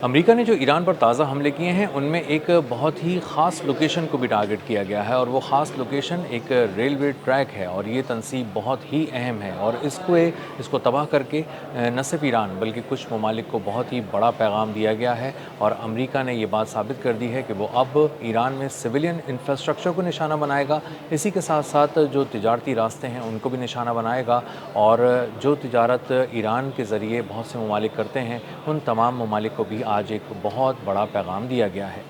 America ने जो Iran पर ताज़ा हमले किए हैं उनमें एक बहुत ही ख़ास लोकेशन को भी टारगेट किया गया है और वो ख़ास लोकेशन एक रेलवे ट्रैक है और ये तनसीब बहुत ही अहम है और इसको तबाह करके न सिर्फ ईरान बल्कि कुछ ममालिक को बहुत ही बड़ा पैगाम दिया गया है। और अमेरिका ने ये बात साबित कर दी है कि वो अब ईरान में सिविलियन इंफ्रास्ट्रक्चर को निशाना बनाएगा, इसी के साथ साथ जो तिजारती रास्ते हैं उनको भी निशाना बनाएगा और जो तिजारत ईरान के ज़रिए बहुत से ममालिक करते हैं उन तमाम ममालिक को भी आज एक बहुत बड़ा पैगाम दिया गया है।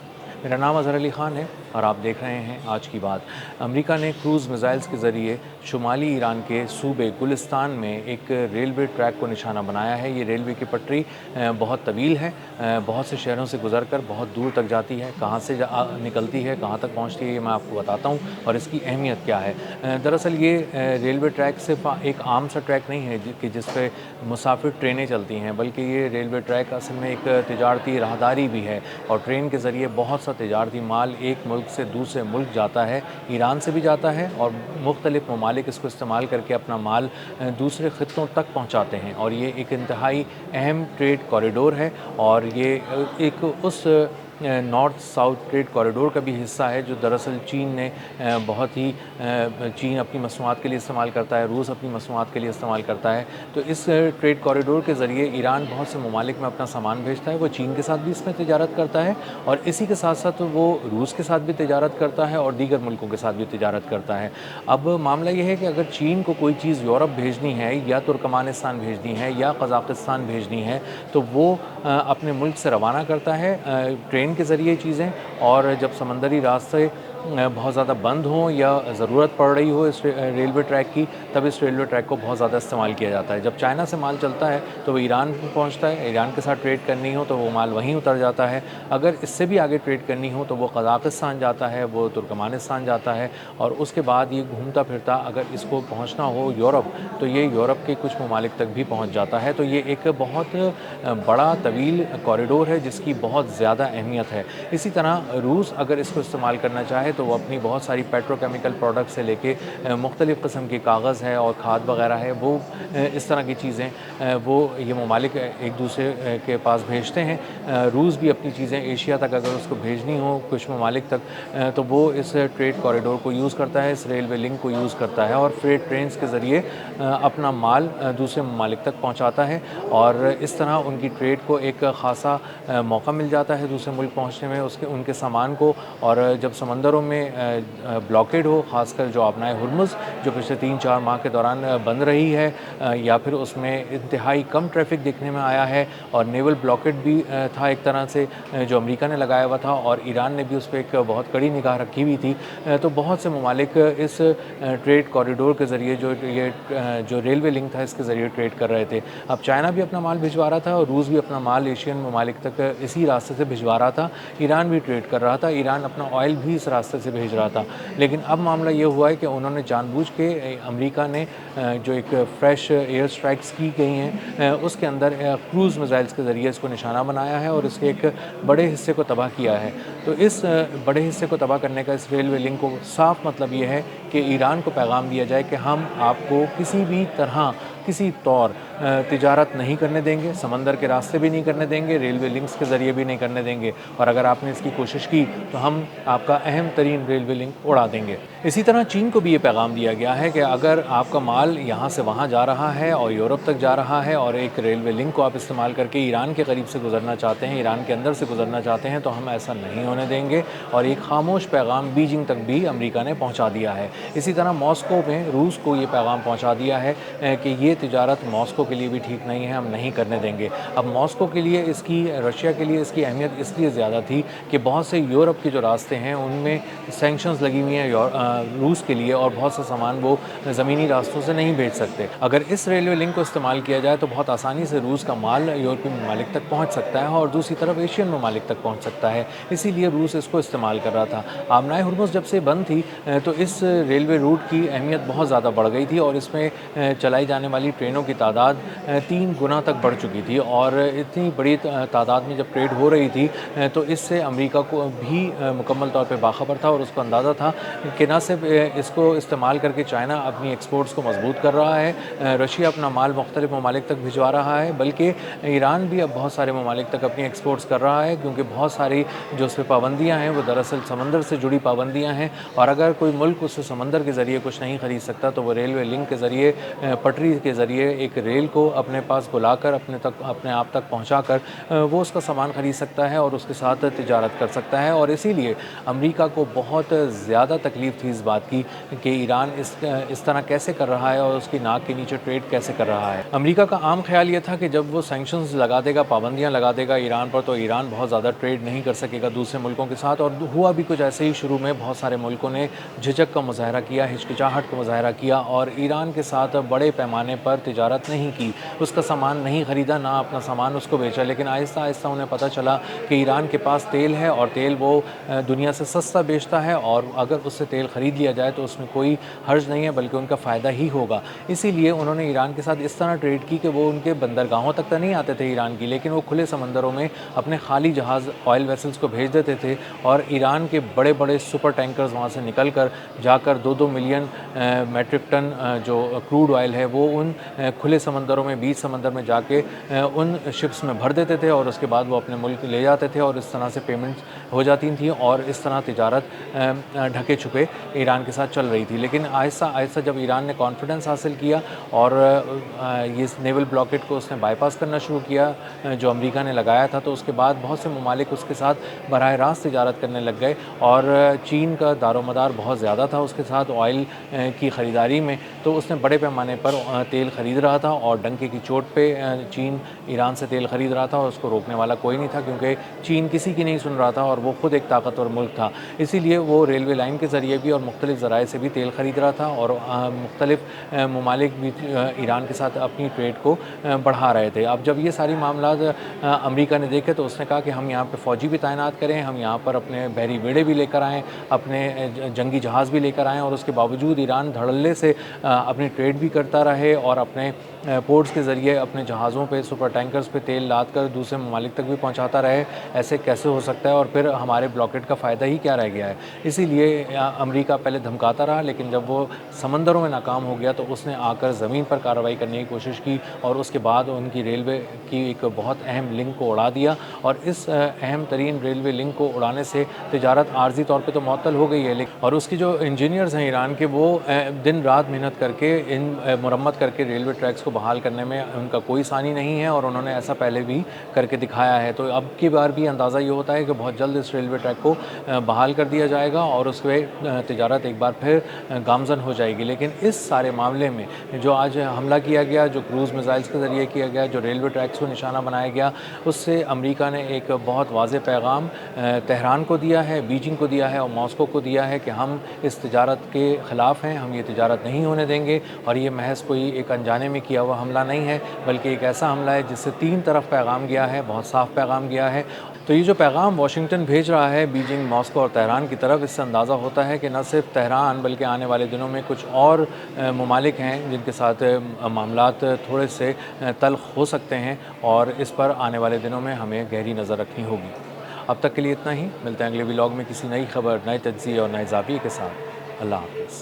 मेरा नाम अज़हर अली ख़ान है और आप देख रहे हैं आज की बात। अमेरिका ने क्रूज़ मिसाइल्स के ज़रिए शुमाली ईरान के सूबे गुलिस्तान में एक रेलवे ट्रैक को निशाना बनाया है। ये रेलवे की पटरी बहुत तवील है, बहुत से शहरों से गुजरकर बहुत दूर तक जाती है। कहाँ से निकलती है, कहाँ तक पहुँचती है, ये मैं आपको बताता हूँ और इसकी अहमियत क्या है। दरअसल ये रेलवे ट्रैक सिर्फ एक आम सा ट्रैक नहीं है कि जिस पे मुसाफिर ट्रेनें चलती हैं, बल्कि ये रेलवे ट्रैक असल में एक तिजारती राहदारी भी है और ट्रेन के ज़रिए बहुत सा तिजारती माल एक मुल्क से दूसरे मुल्क जाता है। ईरान से भी जाता है और मुख्तलिफ ममालिक इसको इस्तेमाल करके अपना माल दूसरे ख़ित्तों तक पहुँचाते हैं और ये एक इंतहाई अहम ट्रेड कॉरिडोर है और ये एक उस नॉर्थ साउथ ट्रेड कॉरिडोर का भी हिस्सा है जो दरअसल चीन ने बहुत ही चीन अपनी मसनूआत के लिए इस्तेमाल करता है, रूस अपनी मसनूआत के लिए इस्तेमाल करता है। तो इस ट्रेड कॉरिडोर के ज़रिए ईरान बहुत से ममालिक में अपना सामान भेजता है। वो चीन के साथ भी इसमें तिजारत करता है और इसी के साथ साथ वो रूस के साथ भी तिजारत करता है और दीगर मुल्कों के साथ भी तिजारत करता है। अब मामला ये है कि अगर चीन को कोई चीज़ यूरोप भेजनी है या तुर्कमानिस्तान भेजनी है या कज़ाकिस्तान भेजनी है तो वो अपने मुल्क से रवाना करता है ट्रेन के ज़रिए चीज़ें, और जब समंदरी रास्ते बहुत ज़्यादा बंद हों या ज़रूरत पड़ रही हो इस रेलवे ट्रैक की, तब इस रेलवे ट्रैक को बहुत ज़्यादा इस्तेमाल किया जाता है। जब चाइना से माल चलता है तो वो ईरान पहुंचता है, ईरान के साथ ट्रेड करनी हो तो वो माल वहीं उतर जाता है। अगर इससे भी आगे ट्रेड करनी हो तो वो कज़ाकिस्तान जाता है, वो तुर्कमानिस्तान जाता है और उसके बाद ये घूमता फिरता अगर इसको पहुँचना हो यूरोप तो ये यूरोप के कुछ ममालिक तक भी पहुँच जाता है। तो ये एक बहुत बड़ा तवील कॉरिडोर है जिसकी बहुत ज़्यादा अहमियत है। इसी तरह रूस अगर इसको इस्तेमाल करना चाहे तो वो अपनी बहुत सारी पेट्रोकेमिकल प्रोडक्ट से लेके मुख्तलिफ़ किस्म के कागज़ है और खाद वगैरह है, वो इस तरह की चीज़ें वो ये ममालिक एक दूसरे के पास भेजते हैं। रूस भी अपनी चीज़ें एशिया तक अगर उसको भेजनी हो कुछ ममालिक तक तो वो इस ट्रेड कॉरिडोर को यूज़ करता है, इस रेलवे लिंक को यूज़ करता है और फ्रेट ट्रेन्स के ज़रिए अपना माल दूसरे ममालिक तक पहुँचाता है और इस तरह उनकी ट्रेड को एक ख़ासा मौका मिल जाता है दूसरे मुल्क पहुँचने में उनके सामान को। और जब समंदरों में ब्लॉकेड हो, ख़ासकर जो आबनाए हुर्मुज़ जो पिछले 3-4 माह के दौरान बंद रही है या फिर उसमें इंतहाई कम ट्रैफिक देखने में आया है और नेवल ब्लॉकेड भी था एक तरह से जो अमेरिका ने लगाया हुआ था और ईरान ने भी उस पर एक बहुत कड़ी निगाह रखी हुई थी। तो बहुत से ममालिक इस ट्रेड कॉरिडोर के ज़रिए जो रेलवे लिंक था इसके ज़रिए ट्रेड कर रहे थे। अब चाइना भी अपना माल भिजवा रहा था और रूस भी अपना माल एशियन ममालिक तक इसी रास्ते से भिजवा रहा था। ईरान भी ट्रेड कर रहा था, ईरान अपना ऑयल भी इस रास्ते से भेज रहा था। लेकिन अब मामला ये हुआ है कि उन्होंने जानबूझ के अमेरिका ने जो एक फ्रेश एयर स्ट्राइक्स की गई हैं उसके अंदर क्रूज़ मिसाइल्स के ज़रिए इसको निशाना बनाया है और इसके एक बड़े हिस्से को तबाह किया है। तो इस बड़े हिस्से को तबाह करने का इस रेलवे लिंक को साफ मतलब ये है कि ईरान को पैगाम दिया जाए कि हम आपको किसी भी तरह किसी तौर तिजारत नहीं करने देंगे, समंदर के रास्ते भी नहीं करने देंगे, रेलवे लिंक्स के ज़रिए भी नहीं करने देंगे और अगर आपने इसकी कोशिश की तो हम आपका अहम तरीन रेलवे लिंक उड़ा देंगे। इसी तरह चीन को भी ये पैगाम दिया गया है कि अगर आपका माल यहाँ से वहाँ जा रहा है और यूरोप तक जा रहा है और एक रेलवे लिंक को आप इस्तेमाल करके ईरान के करीब से गुजरना चाहते हैं, ईरान के अंदर से गुजरना चाहते हैं तो हम ऐसा नहीं होने देंगे। और एक खामोश पैगाम बीजिंग तक भी अमेरिका ने पहुँचा दिया है। इसी तरह मॉस्को में रूस को ये पैगाम पहुँचा दिया है कि ये तिजारत मॉस्को के लिए भी ठीक नहीं है, हम नहीं करने देंगे। अब मॉस्को के लिए रशिया के लिए इसकी अहमियत इसलिए ज़्यादा थी कि बहुत से यूरोप के जो रास्ते हैं उनमें सैंक्शंस लगी हुई हैं रूस के लिए और बहुत सा सामान वो ज़मीनी रास्तों से नहीं भेज सकते। अगर इस रेलवे लिंक को इस्तेमाल किया जाए तो बहुत आसानी से रूस का माल यूरोपीय ममालिक तक पहुँच सकता है और दूसरी तरफ एशियन ममालिक तक पहुँच सकता है। इसीलिए रूस इसको इस्तेमाल कर रहा था। आबनाए हुर्मुज़ जब से बंद थी तो इस रेलवे रूट की अहमियत बहुत ज़्यादा बढ़ गई थी और इसमें चलाई जाने वाली ट्रेनों की तादाद 3 गुना तक बढ़ चुकी थी और इतनी बड़ी तादाद में जब ट्रेड हो रही थी तो इससे अमेरिका को भी मुकम्मल तौर पे बाखबर था और उसको अंदाज़ा था कि न صرف اس کو استعمال کر کے چائنا اپنی ایکسپورٹس کو مضبوط کر رہا ہے، رشیا اپنا مال مختلف ممالک تک بھجوا رہا ہے، بلکہ ایران بھی اب بہت سارے ممالک تک اپنی ایکسپورٹس کر رہا ہے، کیونکہ بہت ساری جو اس پہ پابندیاں ہیں وہ دراصل سمندر سے جڑی پابندیاں ہیں، اور اگر کوئی ملک اس سے سمندر کے ذریعے کچھ نہیں خرید سکتا تو وہ ریلوے لنک کے ذریعے، پٹری کے ذریعے ایک ریل کو اپنے پاس بلا کر اپنے آپ تک پہنچا کر وہ اس کا سامان خرید سکتا ہے اور اس کے ساتھ تجارت کر سکتا ہے۔ اور اسی لیے امریکہ کو بہت زیادہ تکلیف تھی اس بات کی کہ ایران اس طرح کیسے کر رہا ہے اور اس کی ناک کے نیچے ٹریڈ کیسے کر رہا ہے۔ امریکہ کا عام خیال یہ تھا کہ جب وہ سینکشنز لگا دے گا، پابندیاں لگا دے گا ایران پر، تو ایران بہت زیادہ ٹریڈ نہیں کر سکے گا دوسرے ملکوں کے ساتھ، اور ہوا بھی کچھ ایسے ہی۔ شروع میں بہت سارے ملکوں نے جھجک کا مظاہرہ کیا، ہچکچاہٹ کا مظاہرہ کیا اور ایران کے ساتھ بڑے پیمانے پر تجارت نہیں کی، اس کا سامان نہیں خریدا، نہ اپنا سامان اس کو بیچا۔ لیکن آہستہ آہستہ انہیں پتہ چلا کہ ایران کے پاس تیل ہے اور تیل وہ دنیا سے سستا بیچتا ہے، اور اگر اس سے تیل خرید لیا جائے تو اس میں کوئی حرج نہیں ہے بلکہ ان کا فائدہ ہی ہوگا۔ اسی لیے انہوں نے ایران کے ساتھ اس طرح ٹریڈ کی کہ وہ ان کے بندرگاہوں تک تو نہیں آتے تھے ایران کی، لیکن وہ کھلے سمندروں میں اپنے خالی جہاز آئل ویسلز کو بھیج دیتے تھے، اور ایران کے بڑے بڑے سپر ٹینکرز وہاں سے نکل کر جا کر 2-2 ملین میٹرک ٹن جو کروڈ آئل ہے وہ ان کھلے سمندروں میں، بیچ سمندر میں جا کے ان شپس میں بھر دیتے تھے، اور اس کے بعد وہ اپنے ملک لے جاتے تھے، اور اس طرح سے پیمنٹس ہو جاتی تھیں، اور اس طرح تجارت ڈھکے چھپے ایران کے ساتھ چل رہی تھی۔ لیکن آہستہ آہستہ جب ایران نے کانفیڈنس حاصل کیا اور یہ نیول بلاکیڈ کو اس نے بائی پاس کرنا شروع کیا جو امریکہ نے لگایا تھا، تو اس کے بعد بہت سے ممالک اس کے ساتھ براہ راست تجارت کرنے لگ گئے، اور چین کا دار و مدار بہت زیادہ تھا اس کے ساتھ آئل کی خریداری میں، تو اس نے بڑے پیمانے پر تیل خرید رہا تھا، اور ڈنکے کی چوٹ پہ چین ایران سے تیل خرید رہا تھا، اور اس کو روکنے والا کوئی نہیں تھا، کیونکہ چین کسی کی نہیں سن رہا تھا اور وہ خود ایک طاقتور ملک تھا۔ اسی لیے وہ ریلوے لائن کے ذریعے بھی اور مختلف ذرائع سے بھی تیل خرید رہا تھا، اور مختلف ممالک بھی ایران کے ساتھ اپنی ٹریڈ کو بڑھا رہے تھے۔ اب جب یہ ساری معاملات امریکہ نے دیکھے تو اس نے کہا کہ ہم یہاں پہ فوجی بھی تعینات کریں، ہم یہاں پر اپنے بحری بیڑے بھی لے کر آئیں، اپنے جنگی جہاز بھی لے کر آئیں، اور اس کے باوجود ایران دھڑلے سے اپنی ٹریڈ بھی کرتا رہے اور اپنے پورٹس کے ذریعے اپنے جہازوں پہ، سپر ٹینکرز پہ تیل لاد کر دوسرے ممالک تک بھی پہنچاتا رہے۔ ایسے کیسے ہو سکتا ہے؟ اور پھر ہمارے بلاکیڈ کا فائدہ ہی کیا رہ گیا ہے؟ اسی لیے امریکہ پہلے دھمکاتا رہا، لیکن جب وہ سمندروں میں ناکام ہو گیا تو اس نے آ کر زمین پر کارروائی کرنے کی کوشش کی، اور اس کے بعد ان کی ریلوے کی ایک بہت اہم لنک کو اڑا دیا، اور اس اہم ترین ریلوے لنک کو اڑانے سے تجارت عارضی طور پہ تو معطل ہو گئی ہے، اور اس کی جو انجینئرز ہیں ایران کے، وہ دن رات محنت کر کے ان مرمت کر کے ریلوے ٹریکس کو بحال کرنے میں ان کا کوئی ثانی نہیں ہے، اور انہوں نے ایسا پہلے بھی کر کے دکھایا ہے۔ تو اب کی بار بھی اندازہ یہ ہوتا ہے کہ بہت جلد اس ریلوے ٹریک کو بحال کر دیا جائے گا اور اس پہ تجارت ایک بار پھر گامزن ہو جائے گی۔ لیکن اس سارے معاملے میں جو آج حملہ کیا گیا، جو کروز میزائلز کے ذریعے کیا گیا، جو ریلوے ٹریکس کو نشانہ بنایا گیا، اس سے امریکہ نے ایک بہت واضح پیغام تہران کو دیا ہے، بیجنگ کو دیا ہے اور ماسکو کو دیا ہے کہ ہم اس تجارت کے خلاف ہیں، ہم یہ تجارت نہیں ہونے دیں گے، اور یہ محض کوئی ایک انجانے میں کیا ہوا حملہ نہیں ہے، بلکہ ایک ایسا حملہ ہے جس سے 3 طرف پیغام گیا ہے، بہت صاف پیغام گیا ہے۔ تو یہ جو پیغام واشنگٹن بھیج رہا ہے بیجنگ، ماسکو اور تہران کی طرف، اس سے اندازہ ہوتا ہے کہ نہ صرف تہران بلکہ آنے والے دنوں میں کچھ اور ممالک ہیں جن کے ساتھ معاملات تھوڑے سے تلخ ہو سکتے ہیں، اور اس پر آنے والے دنوں میں ہمیں گہری نظر رکھنی ہوگی۔ اب تک کے لیے اتنا ہی، ملتے ہیں اگلے ولاگ میں کسی نئی خبر، نئے تجزیے اور نئے زاویے کے ساتھ۔ اللہ حافظ۔